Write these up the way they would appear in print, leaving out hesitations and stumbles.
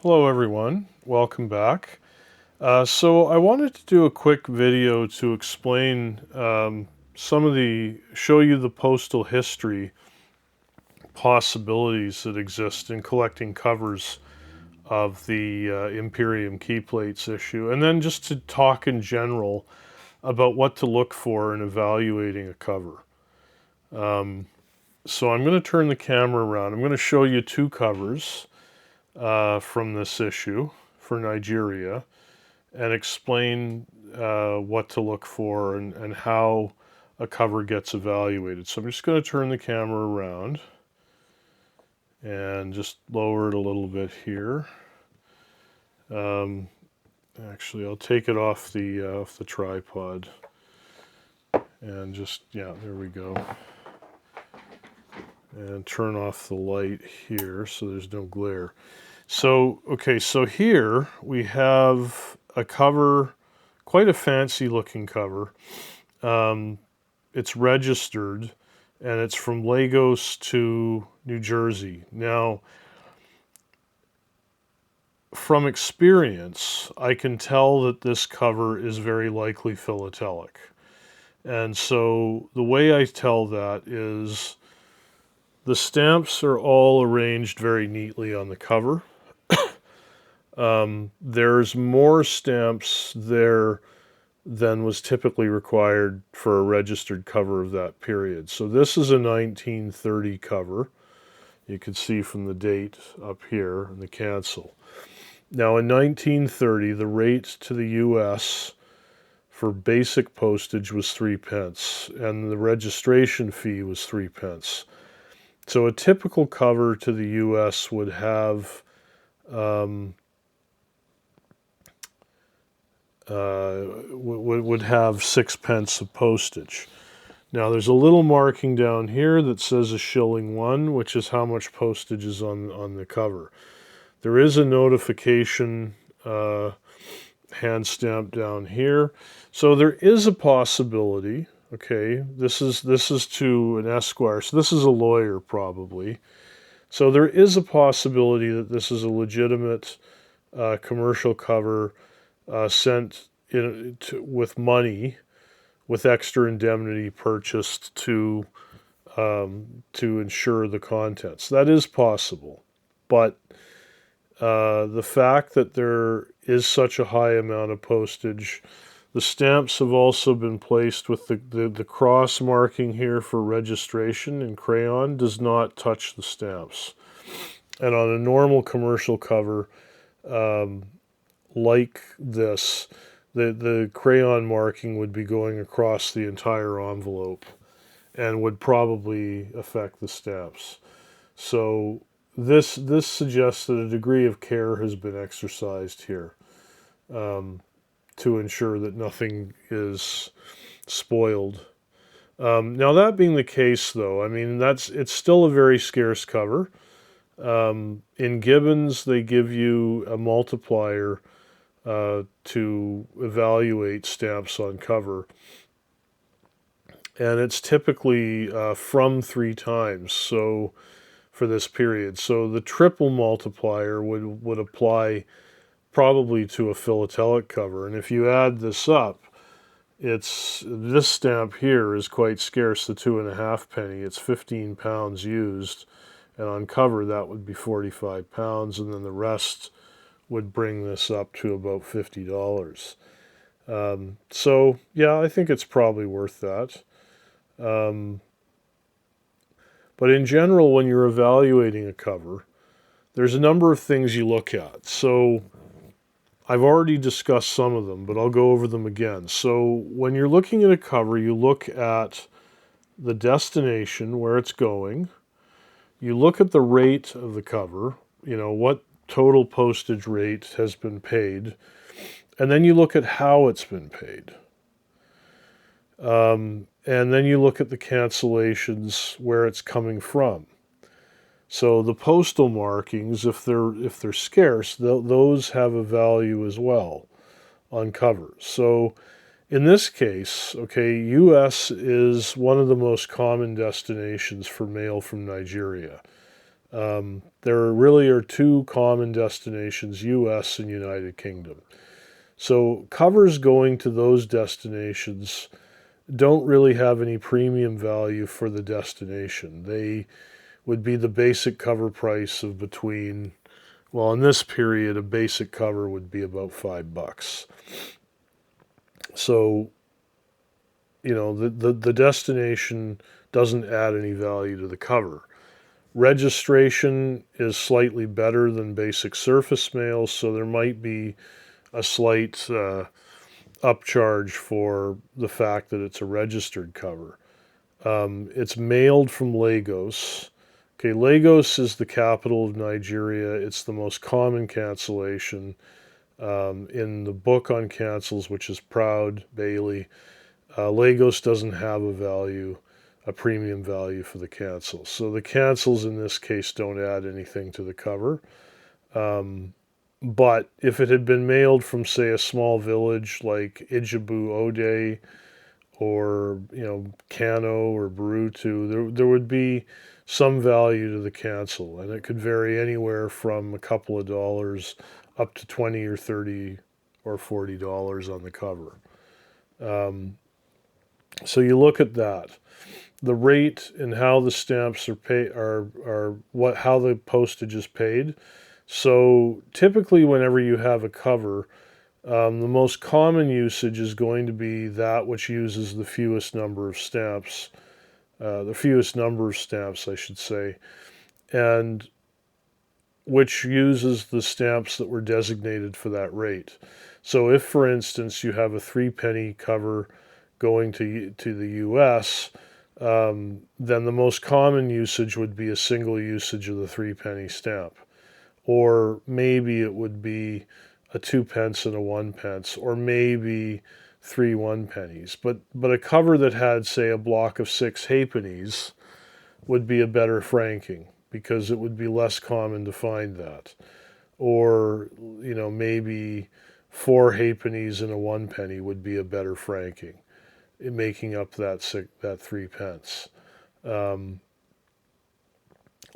Hello everyone, welcome back. So I wanted to do a quick video to explain show you the postal history possibilities that exist in collecting covers of the Imperium Keyplates issue, and then just to talk in general about what to look for in evaluating a cover. So I'm going to turn the camera around. I'm going to show you two covers from this issue for Nigeria, and explain what to look for and how a cover gets evaluated. So I'm just going to turn the camera around and just lower it a little bit here. Actually, I'll take it off the tripod and just, yeah, there we go. And turn off the light here so there's no glare. So, okay, so here we have a cover, quite a fancy looking cover. It's registered and it's from Lagos to New Jersey. Now, from experience, I can tell that this cover is very likely philatelic. And so the way I tell that is the stamps are all arranged very neatly on the cover. There's more stamps there than was typically required for a registered cover of that period. So this is a 1930 cover. You can see from the date up here and the cancel. Now in 1930, the rate to the US for basic postage was 3 pence, and the registration fee was 3 pence. So a typical cover to the US would have would have 6 pence of postage. Now there's a little marking down here that says £1, which is how much postage is on the cover. There is a notification hand stamp down here. So there is a possibility, okay, this is to an esquire, so this is a lawyer probably. So there is a possibility that this is a legitimate commercial cover sent with money, with extra indemnity purchased to ensure the contents. That is possible, but the fact that there is such a high amount of postage, the stamps have also been placed with the cross marking here for registration in crayon does not touch the stamps. And on a normal commercial cover, like this, the crayon marking would be going across the entire envelope and would probably affect the stamps. So this suggests that a degree of care has been exercised here to ensure that nothing is spoiled. Now that being the case, though, I mean it's still a very scarce cover. In Gibbons, they give you a multiplier to evaluate stamps on cover, and it's typically from 3 times. So for this period, so the triple multiplier would apply probably to a philatelic cover, and if you add this up, this stamp here is quite scarce, the 2.5 penny. It's 15 pounds used, and on cover that would be 45 pounds, and then the rest would bring this up to about $50. So yeah, I think it's probably worth that. But in general, when you're evaluating a cover, there's a number of things you look at. So I've already discussed some of them, but I'll go over them again. So when you're looking at a cover, you look at the destination, where it's going. You look at the rate of the cover, what total postage rate has been paid, and then you look at how it's been paid. And then you look at the cancellations, where it's coming from. So the postal markings, if they're scarce, those have a value as well on covers. So in this case, okay, US is one of the most common destinations for mail from Nigeria. There really are two common destinations, US and United Kingdom. So covers going to those destinations don't really have any premium value for the destination. They would be the basic cover price of between, well, in this period, a basic cover would be about $5. So, the destination doesn't add any value to the cover. Registration is slightly better than basic surface mail, so there might be a slight upcharge for the fact that it's a registered cover. It's mailed from Lagos. Okay, Lagos is the capital of Nigeria. It's the most common cancellation. In the book on cancels, which is Proud Bailey, Lagos doesn't have a premium value for the cancels. So the cancels in this case don't add anything to the cover. But if it had been mailed from, say, a small village like Ijebu Ode or Kano or Burutu, there would be some value to the cancel, and it could vary anywhere from a couple of dollars up to 20 or 30 or $40 on the cover. So you look at that, the rate and how the stamps are paid are what how the postage is paid. So typically, whenever you have a cover, the most common usage is going to be that which uses the fewest number of stamps, I should say, and which uses the stamps that were designated for that rate. So if, for instance, you have a 3-penny cover going to the US, then the most common usage would be a single usage of the 3-penny stamp. Or maybe it would be a 2 pence and a 1 pence, or maybe 3 1-pennies. But a cover that had, say, a block of 6 halfpennies would be a better franking because it would be less common to find that. Or, maybe 4 halfpennies and a 1-penny would be a better franking, making up that 3 pence.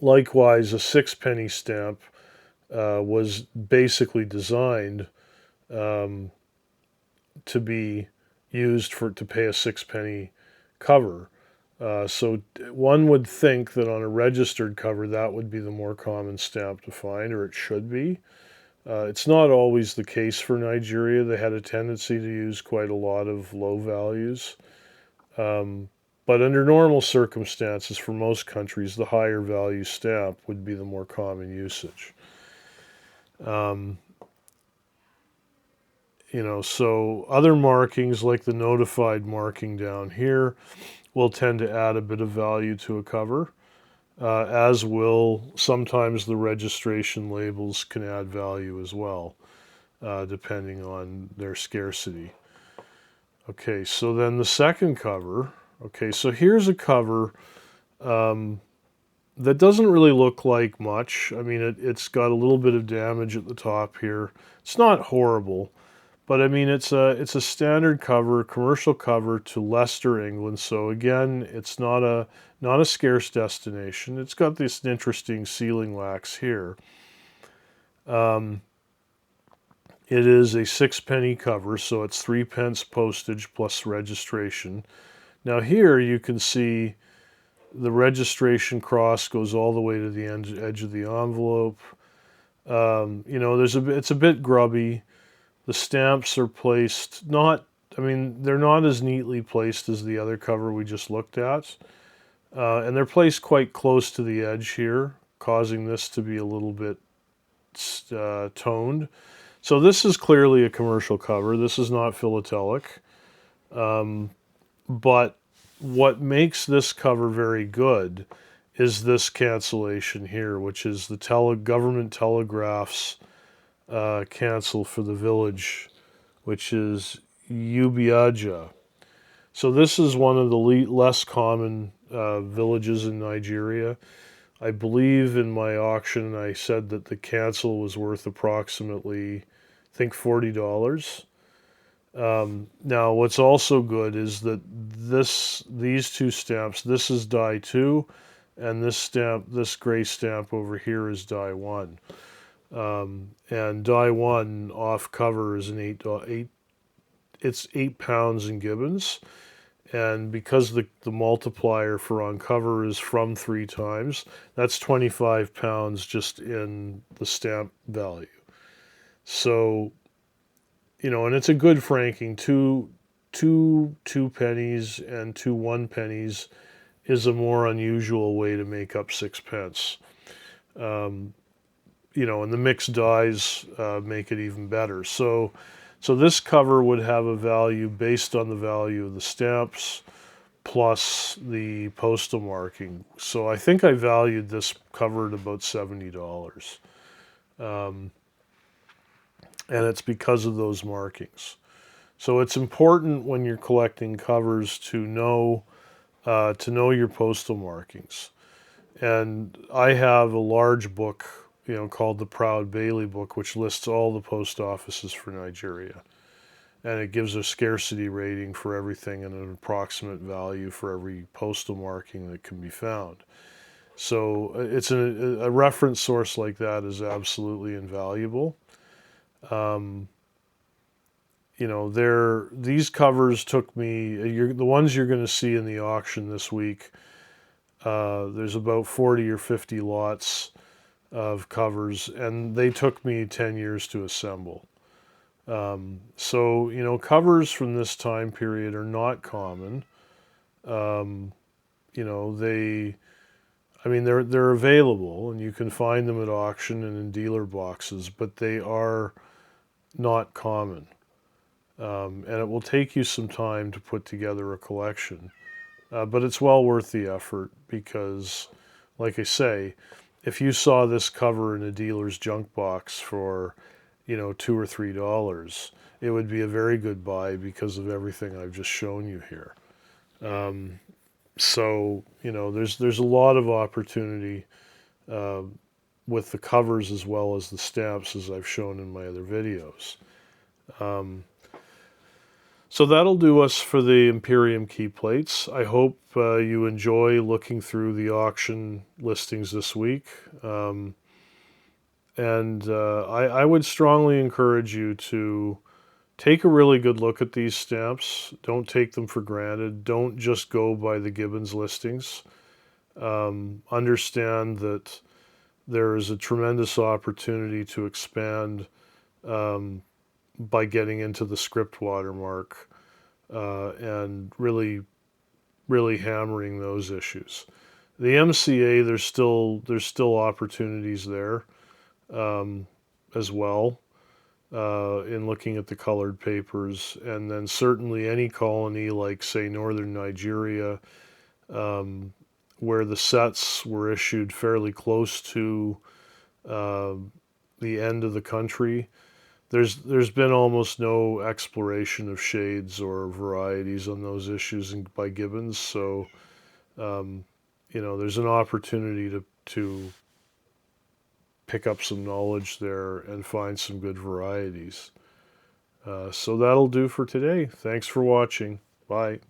Likewise, a 6-penny stamp was basically designed to be used to pay a 6-penny cover. So one would think that on a registered cover that would be the more common stamp to find, or it should be. It's not always the case for Nigeria. They had a tendency to use quite a lot of low values. But under normal circumstances, for most countries, the higher value stamp would be the more common usage. So other markings like the notified marking down here will tend to add a bit of value to a cover, as will sometimes the registration labels can add value as well, depending on their scarcity. Okay, so then the second cover. Okay, so here's a cover that doesn't really look like much. I mean, it's got a little bit of damage at the top here. It's not horrible, but I mean, it's a standard cover, commercial cover to Leicester, England. So again, it's not a scarce destination. It's got this interesting sealing wax here. It is a 6-penny cover, so it's 3 pence postage plus registration. Now here you can see the registration cross goes all the way to the edge of the envelope. It's a bit grubby. The stamps are placed they're not as neatly placed as the other cover we just looked at. And they're placed quite close to the edge here, causing this to be a little bit toned. So this is clearly a commercial cover. This is not philatelic. But what makes this cover very good is this cancellation here, which is the government telegraph's cancel for the village, which is Ubiaja. So this is one of the less common villages in Nigeria. I believe in my auction I said that the cancel was worth approximately, I think, $40. Now, what's also good is that these two stamps, this is die 2, and this stamp, this gray stamp over here, is die 1. And die 1 off cover is an 8, it's 8 pounds in gibbons. And because the multiplier for on cover is from 3 times, that's 25 pounds just in the stamp value. So, and it's a good franking. Two pennies and 2 1 pennies is a more unusual way to make up 6 pence. And the mixed dies make it even better. So this cover would have a value based on the value of the stamps plus the postal marking. So I think I valued this cover at about $70. And it's because of those markings. So it's important when you're collecting covers to know your postal markings. And I have a large book, called the Proud Bailey book, which lists all the post offices for Nigeria. And it gives a scarcity rating for everything and an approximate value for every postal marking that can be found. So it's a reference source like that is absolutely invaluable. These covers took me, the ones you're going to see in the auction this week, there's about 40 or 50 lots of covers, and they took me 10 years to assemble. So covers from this time period are not common. They're available, and you can find them at auction and in dealer boxes, but they are not common. And it will take you some time to put together a collection. But it's well worth the effort because, like I say, if you saw this cover in a dealer's junk box for, $2 or $3, it would be a very good buy because of everything I've just shown you here. There's a lot of opportunity with the covers as well as the stamps, as I've shown in my other videos. So that'll do us for the Imperium key plates. I hope you enjoy looking through the auction listings this week. I would strongly encourage you to take a really good look at these stamps. Don't take them for granted. Don't just go by the Gibbons listings. Understand that there is a tremendous opportunity to expand by getting into the script watermark and really, really hammering those issues. The MCA, there's still opportunities there as well in looking at the colored papers, and then certainly any colony like, say, northern Nigeria, where the sets were issued fairly close to the end of the country. There's been almost no exploration of shades or varieties on those issues by Gibbons, so there's an opportunity to pick up some knowledge there and find some good varieties. So that'll do for today. Thanks for watching. Bye.